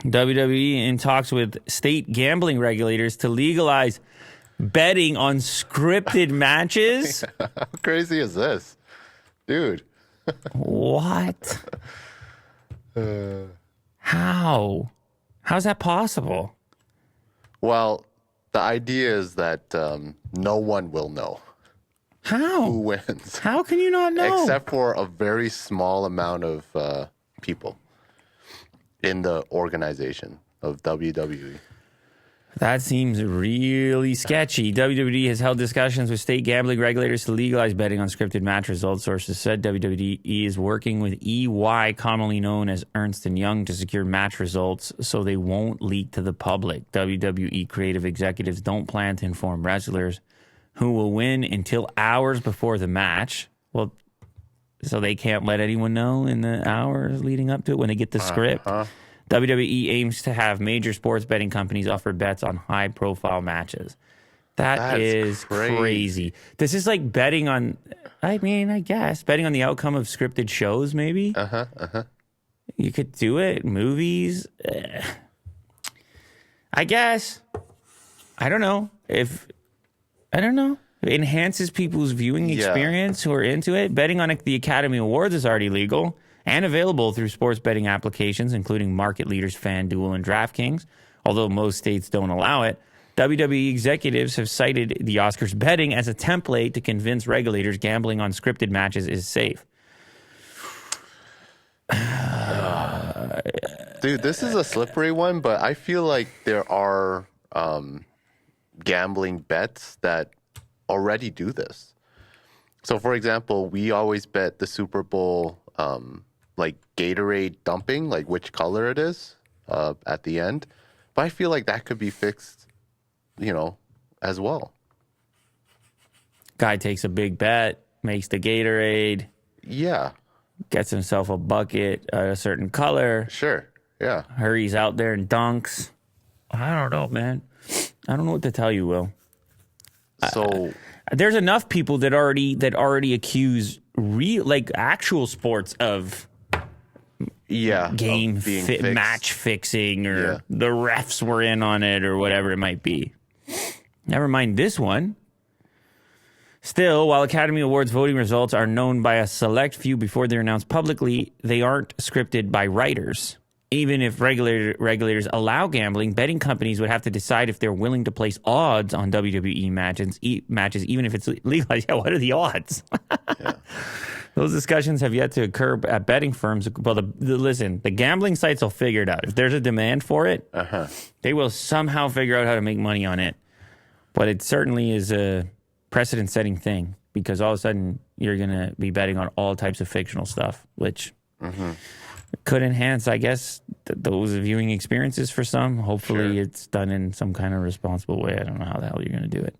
WWE in talks with state gambling regulators to legalize betting on scripted matches. How crazy is this? Dude. What? How? How's that possible? Well, the idea is that no one will know How? who wins. How can you not know? Except for a very small amount of people in the organization of WWE. That seems really sketchy. WWE has held discussions with state gambling regulators to legalize betting on scripted match results. Sources said WWE is working with EY, commonly known as Ernst & Young, to secure match results so they won't leak to the public. WWE creative executives don't plan to inform wrestlers who will win until hours before the match. Well, so they can't let anyone know in the hours leading up to it when they get the script. WWE aims to have major sports betting companies offer bets on high-profile matches. That's is crazy. This is like betting on, I guess, betting on the outcome of scripted shows, maybe? You could do it. Movies. I guess. I don't know. It enhances people's viewing experience who are into it. Betting on the Academy Awards is already legal and available through sports betting applications, including market leaders FanDuel and DraftKings, although most states don't allow it. WWE executives have cited the Oscars betting as a template to convince regulators gambling on scripted matches is safe. Dude, this is a slippery one, but I feel like there are gambling bets that already do this. So, for example, we always bet the Super Bowl like Gatorade dumping, like which color it is at the end. But I feel like that could be fixed, as well. Guy takes a big bet, makes the Gatorade. Yeah. Gets himself a bucket, a certain color. Sure. Yeah. Hurries out there and dunks. I don't know, man. I don't know what to tell you, Will. So there's enough people that already accuse actual sports of game match fixing, or the refs were in on it, or whatever it might be. Never mind this one. Still, while Academy Awards voting results are known by a select few before they're announced publicly, they aren't scripted by writers. Even if regulators allow gambling, betting companies would have to decide if they're willing to place odds on WWE matches, even if it's legalized. Yeah, what are the odds? Those discussions have yet to occur at betting firms. Well, listen, the gambling sites will figure it out. If there's a demand for it, they will somehow figure out how to make money on it. But it certainly is a precedent-setting thing, because all of a sudden you're going to be betting on all types of fictional stuff, which could enhance, I guess, those viewing experiences for some. Hopefully it's done in some kind of responsible way. I don't know how the hell you're going to do it.